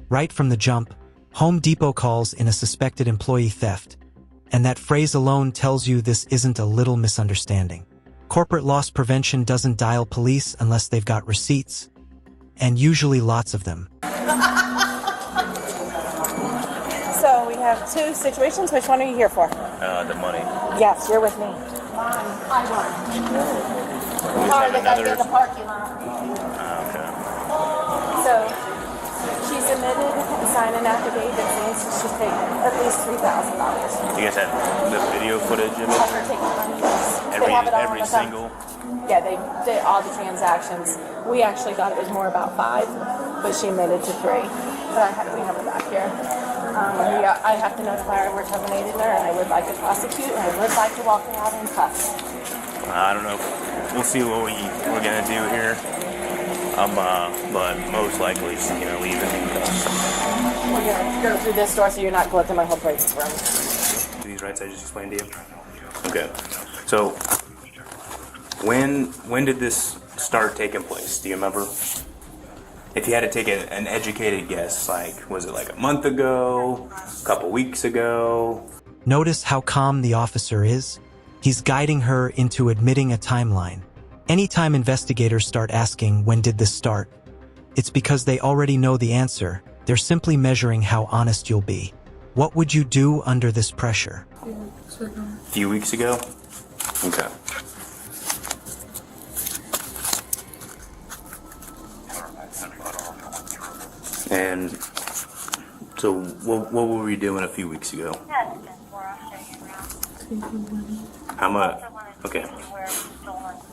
Right from the jump, Home Depot calls in a suspected employee theft, and that phrase alone tells you this isn't a little misunderstanding. Corporate loss prevention doesn't dial police unless they've got receipts, and usually lots of them. So we have two situations. Which one are you here for? The money. Yes, you're with me. I won. The guy in the parking lot. Okay. So she submitted and signed an affidavit saying she's taken at least $3,000. You guys had the video footage of Of it? her taking money. They have it all Every on the phone. single? Yeah, they did all the transactions. We actually thought it was more about 5, but she admitted to 3. But we have it back here. I have to notify her we're terminating her, and I would like to prosecute, and I would like to walk her out in cuffs. I don't know. We'll see what we're gonna do here. But most likely she's gonna leave in handcuffs. We're gonna go through this door so you're not going through my whole break room. These rights I just explained to you. Okay. So when did this start taking place? Do you remember? If you had to take an educated guess, like, was it like a month ago, a couple weeks ago? Notice how calm the officer is? He's guiding her into admitting a timeline. Anytime investigators start asking, when did this start? It's because they already know the answer. They're simply measuring how honest you'll be. What would you do under this pressure? A few weeks ago? Okay. And so what were we doing a few weeks ago? How much? Okay.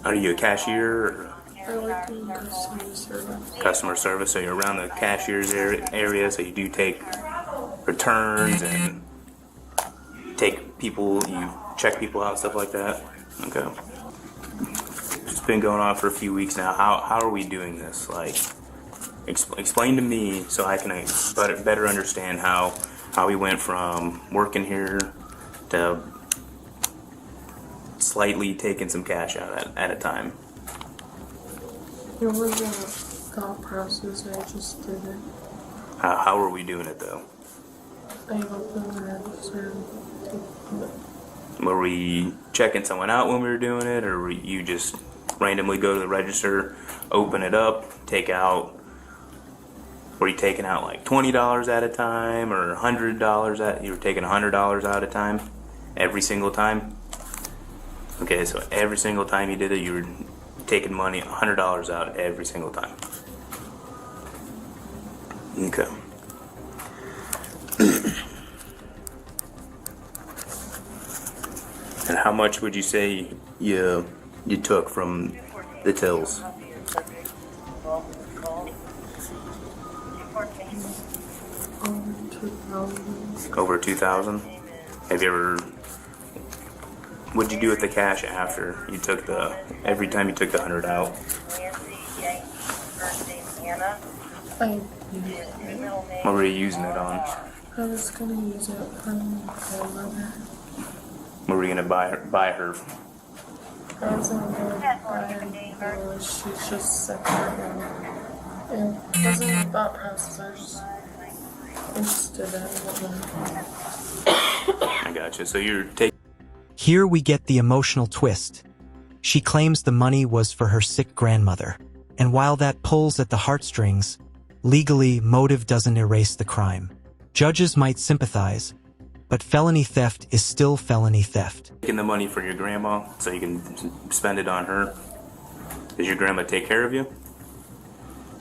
Are you a cashier or I work in customer service. customer service? So you're around the cashier's area, so you do take returns and take people, you check people out, stuff like that? Okay. It's been going on for a few weeks now. How are we doing this? Like, explain to me so I can better understand how we went from working here to slightly taking some cash out at a time. It was a thought process, I just did it. How are we doing it though? I opened the register. Were we checking someone out when we were doing it, or were you just randomly go to the register, open it up, take out? Were you taking out like $20 at a time, or $100 you were taking $100 at a time, every single time? Okay, so every single time you did it, you were taking money, $100 out every single time. Okay. And how much would you say you took from the tills? Over 2,000. Have you ever? What'd you do with the cash after you took every time you took the 100 out? What were you using it on? I was gonna use it for my grandmother. What were you gonna buy her? I was gonna buy her, she's just sick right now. And it wasn't a thought process, I was just did that. I gotcha. So you're taking. Here we get the emotional twist. She claims the money was for her sick grandmother. And while that pulls at the heartstrings, legally, motive doesn't erase the crime. Judges might sympathize, but felony theft is still felony theft. Taking the money for your grandma so you can spend it on her. Does your grandma take care of you?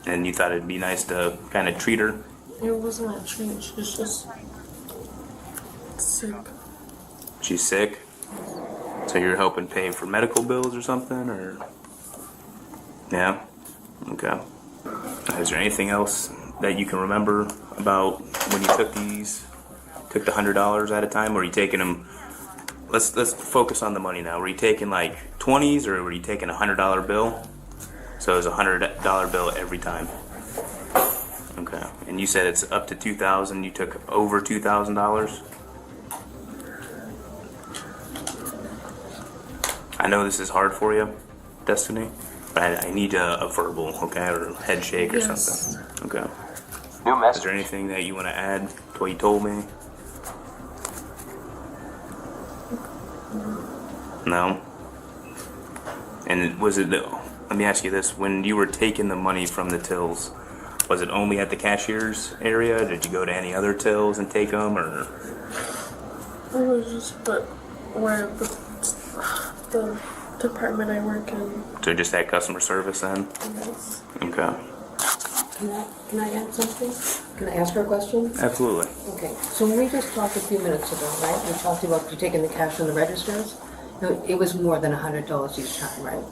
And you thought it'd be nice to kind of treat her? It wasn't a treat, she's just sick. She's sick? So you're helping pay for medical bills or something, or? Yeah? Okay. Is there anything else that you can remember about when you took the $100 at a time, or are you taking them? Let's focus on the money now. Were you taking like 20s, or were you taking a $100 bill? So it was a $100 bill every time. Okay. And you said it's up to 2,000. You took over $2,000. I know this is hard for you, Destiny, but I need a verbal, okay, or a head shake or something. Okay. New Is message. there anything that you want to add to what you told me? No? And was it, let me ask you this, when you were taking the money from the tills, was it only at the cashier's area? Did you go to any other tills and take them, or? It was just but where the department I work in. So just that customer service then? Yes. Okay. Can I add something? Can I ask her a question? Absolutely. Okay, so when we just talked a few minutes ago, right? We talked about you taking the cash from the registers. No, it was more than $100 each time, right?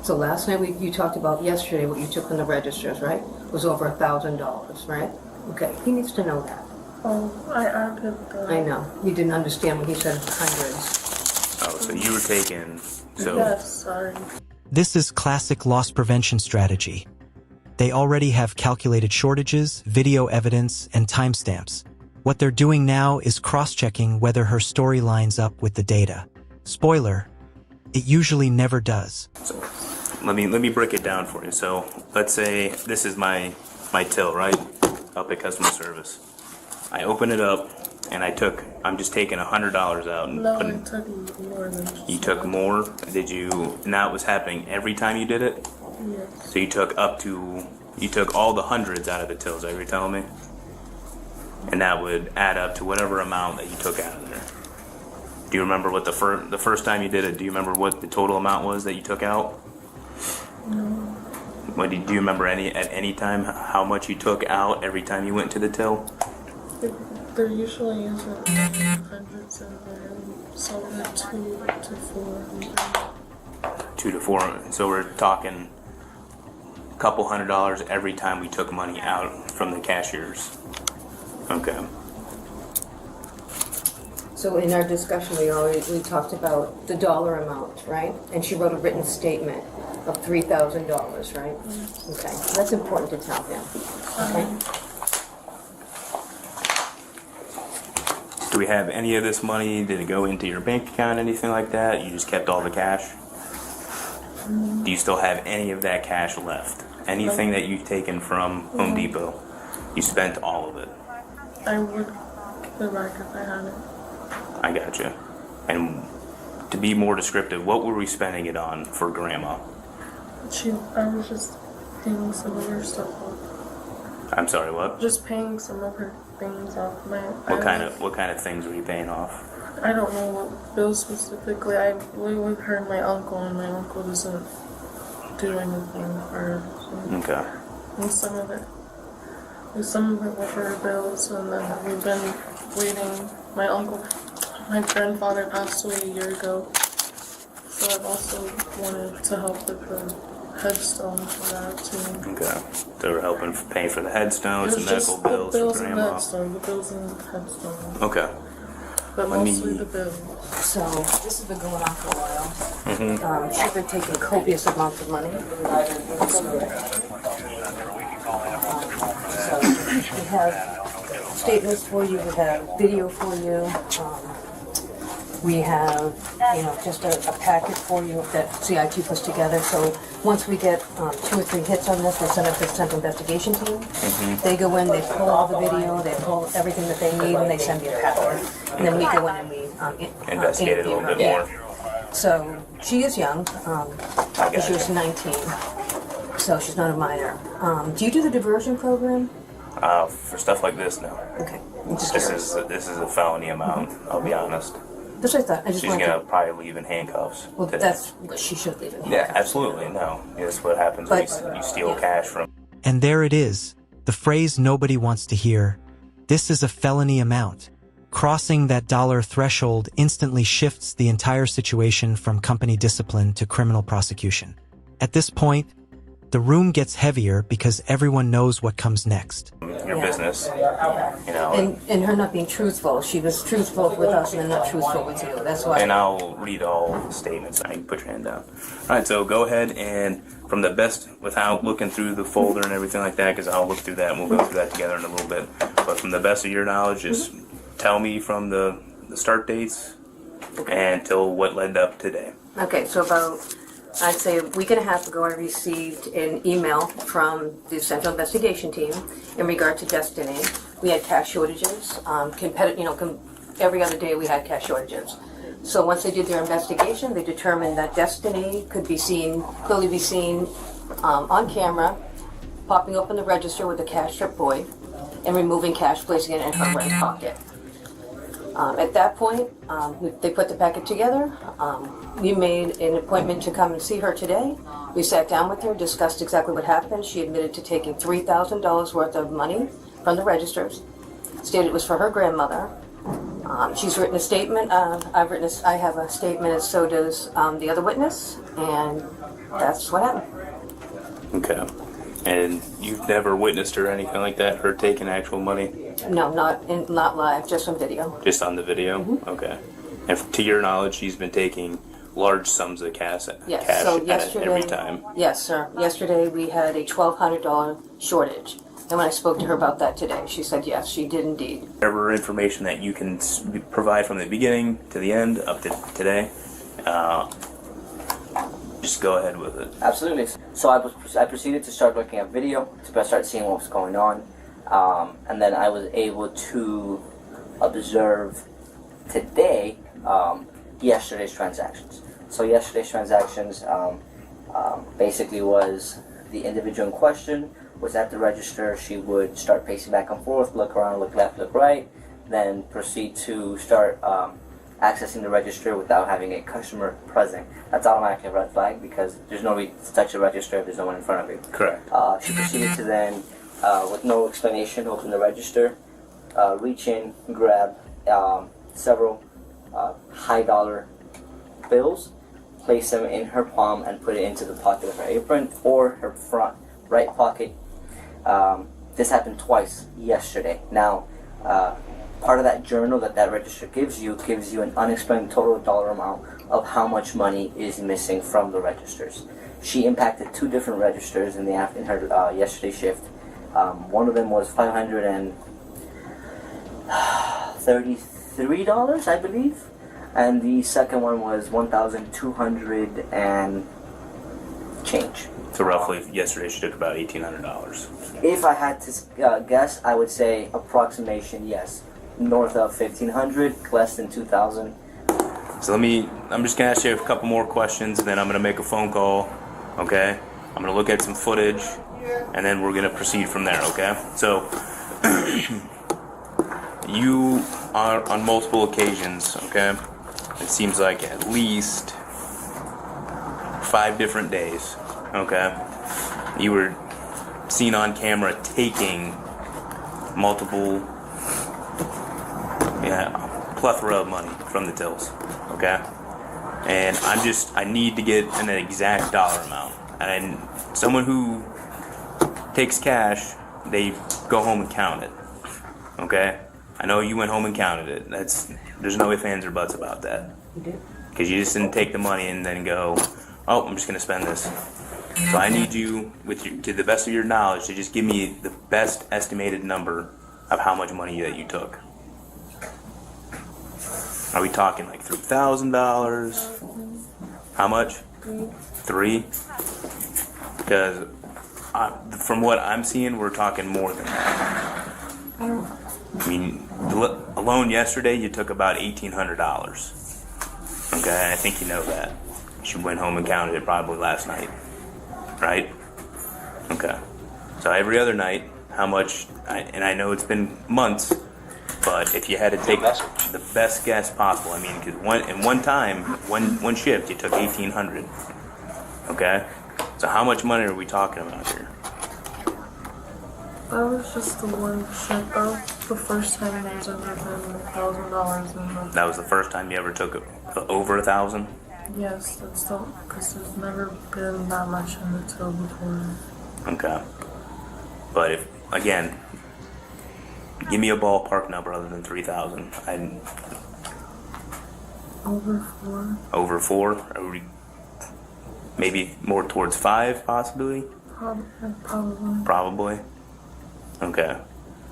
So last night you talked about yesterday what you took from the registers, right? Was over $1,000, right? Okay, he needs to know that. Oh, I added the... I know. You didn't understand when he said hundreds. Oh, so you were taking, so. Yes, sorry. This is classic loss prevention strategy. They already have calculated shortages, video evidence, and timestamps. What they're doing now is cross-checking whether her story lines up with the data. Spoiler, it usually never does. So let me break it down for you. So let's say this is my till, right? Up at customer service. I open it up and I'm just taking $100 out and No, putting. I took more than just... You took more? Did you? Now it was happening every time you did it? Yes. So you took all the hundreds out of the tills, are you telling me? And that would add up to whatever amount that you took out of there. Do you remember what the first time you did it, do you remember what the total amount was that you took out? No. Do you remember at any time how much you took out every time you went to the till? There usually isn't hundreds in there. Some are 2 to 4. 2 to 4. So we're talking a couple $100 every time we took money out from the cashiers. Okay. So in our discussion, we talked about the dollar amount, right? And she wrote a written statement of $3,000, right? Okay, that's important to tell him, okay? Do we have any of this money? Did it go into your bank account, anything like that? You just kept all the cash? Do you still have any of that cash left? Anything that you've taken from Home Depot, you spent all of it? I would give it back if I had it. I gotcha. And to be more descriptive, what were we spending it on for Grandma? I was just paying some of her stuff off. I'm sorry, what? Just paying some of her things off. What kind of things were you paying off? I don't know what bill specifically. I live with her and my uncle, and my uncle doesn't do anything for her. So. Okay. And some of it were her bills, and then we've been waiting. My grandfather passed away a year ago, so I've also wanted to help with the headstone for that too. Okay. They were helping pay for the headstones and medical bills for and Grandma. headstone, the bills and the headstone, Okay. but mostly the bills. So this has been going on for a while. She's been taking copious amounts of money. So we have statements for you, we have video for you. We have, just a packet for you that CIT puts together. So once we get 2 or 3 hits on this, we send it to the Central Investigation Team. They go in, they pull all the video, they pull everything that they need, and they send me a packet. And then we go in and we Investigate it a little bit yeah. more. So she is young. She was 19, so she's not a minor. Do you do the diversion program? For stuff like this, no. Okay. I'm just This curious. is a felony amount. I'll be honest. That's what I thought. I just She's wanted gonna to. probably leave in handcuffs. Well, today. that's what she should leave in. Yeah, absolutely. No, that's what happens when you steal cash from. And there it is, the phrase nobody wants to hear. This is a felony amount. Crossing that dollar threshold instantly shifts the entire situation from company discipline to criminal prosecution. At this point, the room gets heavier because everyone knows what comes next. Your business, you know. And her not being truthful. She was truthful with us and then not truthful with you. That's why. And I'll read all the statements. I can put your hand down. All right, so go ahead and from the best, without looking through the folder and everything like that, because I'll look through that and we'll go through that together in a little bit. But from the best of your knowledge, just tell me from the start dates and till what led up today. Okay, so about I'd say a week and a half ago, I received an email from the Central Investigation Team in regard to Destiny. We had cash shortages. Every other day we had cash shortages. So once they did their investigation, they determined that Destiny could be seen, clearly be seen on camera, popping open the register with a cash strip boy and removing cash, placing it in her right pocket. At that point, they put the packet together. We made an appointment to come and see her today. We sat down with her, discussed exactly what happened. She admitted to taking $3,000 worth of money from the registers, stated it was for her grandmother. She's written a statement. I have a statement, and so does the other witness, and that's what happened. Okay. And you've never witnessed or anything like that, her taking actual money? No, not live, just on video. Just on the video? Mm-hmm. Okay. And to your knowledge, she's been taking large sums of cash, Yes. So yesterday, every time? Yes, sir. Yesterday we had a $1,200 shortage. And when I spoke to her about that today, she said yes, she did indeed. Whatever information that you can provide from the beginning to the end up to today, just go ahead with it. Absolutely. So I proceeded to start looking at video to start seeing what was going on, and then I was able to observe today yesterday's transactions. So yesterday's transactions basically was the individual in question was at the register. She would start pacing back and forth, look around, look left, look right, then proceed to start accessing the register without having a customer present. That's automatically a red flag because there's no reason to touch the register if there's no one in front of you. Correct. She proceeded to then, with no explanation, open the register, reach in, grab several high dollar bills, place them in her palm and put it into the pocket of her apron or her front right pocket. This happened twice yesterday. Now, part of that journal that register gives you an unexplained total dollar amount of how much money is missing from the registers. She impacted two different registers in her yesterday shift. One of them was $533, I believe, and the second one was $1,200 and change. So roughly, yesterday she took about $1,800. If I had to guess, I would say approximation, yes. North of 1,500, less than 2,000. So I'm just gonna ask you a couple more questions, and then I'm gonna make a phone call, okay? I'm gonna look at some footage, and then we're gonna proceed from there, okay? So, you are on multiple occasions, okay? It seems like at least 5 different days, okay? You were seen on camera taking multiple, plethora of money from the tills, okay? And I need to get an exact dollar amount. And someone who takes cash, they go home and count it, okay? I know you went home and counted it. There's no ifs, ands, or buts about that. You did? Because you just didn't take the money and then go, oh, I'm just going to spend this. So I need you, to the best of your knowledge, to just give me the best estimated number of how much money that you took. Are we talking like $3,000? How much? 3? Because from what I'm seeing, we're talking more than that. I mean, alone yesterday, you took about $1,800. Okay, I think you know that. You went home and counted it probably last night, right? Okay. So every other night, how much? And I know it's been months, but if you had to take the best guess possible, I mean, because one shift, you took $1,800. Okay. So how much money are we talking about here? That was just the one shift. That was the first time there's ever been $1,000 in the. That was the first time you ever took over 1,000? Yes, that's the because there's never been that much in the till before. Okay. But if again, give me a ballpark number other than 3,000. Over 4. Over 4? Are we maybe more towards 5, possibly? Probably. Probably. Okay.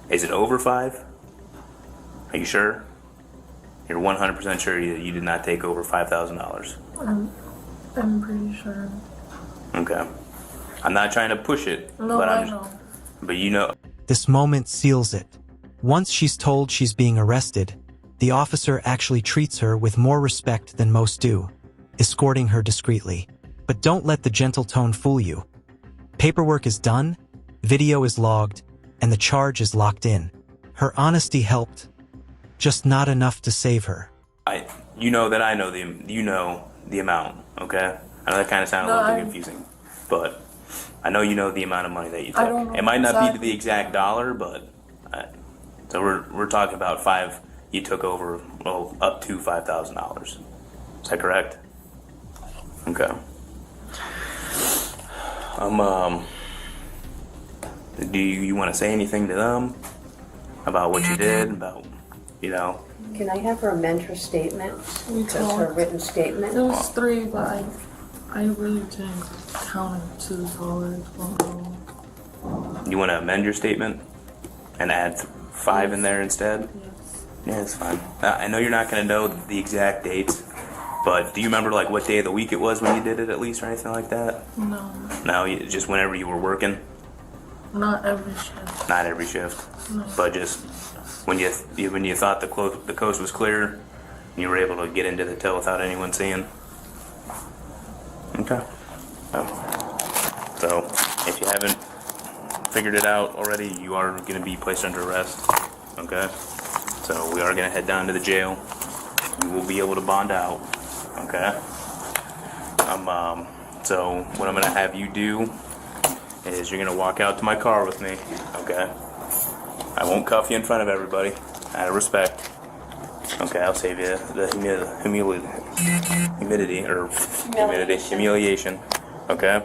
Is it over 5? Are you sure? You're 100% sure you did not take over $5,000? I'm pretty sure. Okay. I'm not trying to push it, No, but I know. But you know. This moment seals it. Once she's told she's being arrested, the officer actually treats her with more respect than most do, escorting her discreetly. But don't let the gentle tone fool you. Paperwork is done, video is logged, and the charge is locked in. Her honesty helped, just not enough to save her. You know that I know the amount, okay? I know that kind of sounded a little bit confusing, but I know you know the amount of money that you took. I don't know it might not exactly. be to the exact dollar, but so we're talking about you took over, well, up to $5,000. Is that correct? Okay. Do you want to say anything to them about what you did, about, Can I have her amend her statement? We Just her talked. written statement? It was 3, but I really didn't count it to dollars. You want to amend your statement and add 5 in there instead? Yes. Yeah, it's fine. I know you're not going to know the exact dates, but do you remember like what day of the week it was when you did it at least or anything like that? No, No, just whenever you were working? not every shift. Not every shift, No. but just when you thought the coast was clear, and you were able to get into the till without anyone seeing. Okay. So if you haven't figured it out already, you are going to be placed under arrest. Okay. So we are going to head down to the jail. You will be able to bond out. Okay. So what I'm going to have you do is you're going to walk out to my car with me. Okay. I won't cuff you in front of everybody, out of respect. Okay, I'll save you the humiliation. Okay,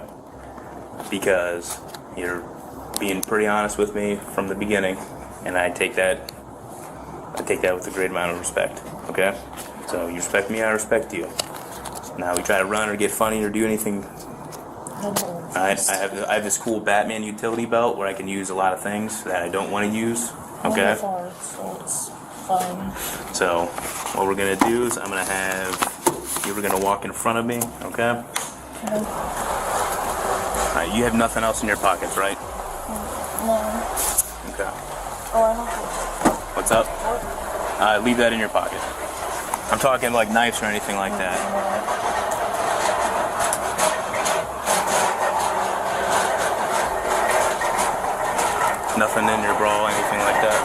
because you're being pretty honest with me from the beginning, and I take that with a great amount of respect. Okay, so you respect me, I respect you. Now we try to run or get funny or do anything. I have this cool Batman utility belt where I can use a lot of things that I don't want to use. Okay. So it's fine. So what we're gonna do is I'm gonna have you were gonna walk in front of me. Okay. Okay. Alright, you have nothing else in your pockets, right? No. Okay. Oh, I have What's up? Leave that in your pocket. I'm talking like knives or anything like that. Nothing in your bra, anything like that?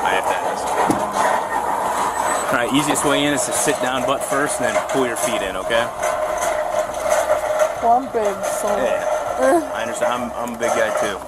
I have to ask. Alright, easiest way in is to sit down butt first and then pull your feet in, okay? Well, I'm big, so. Yeah. I understand. I'm a big guy too.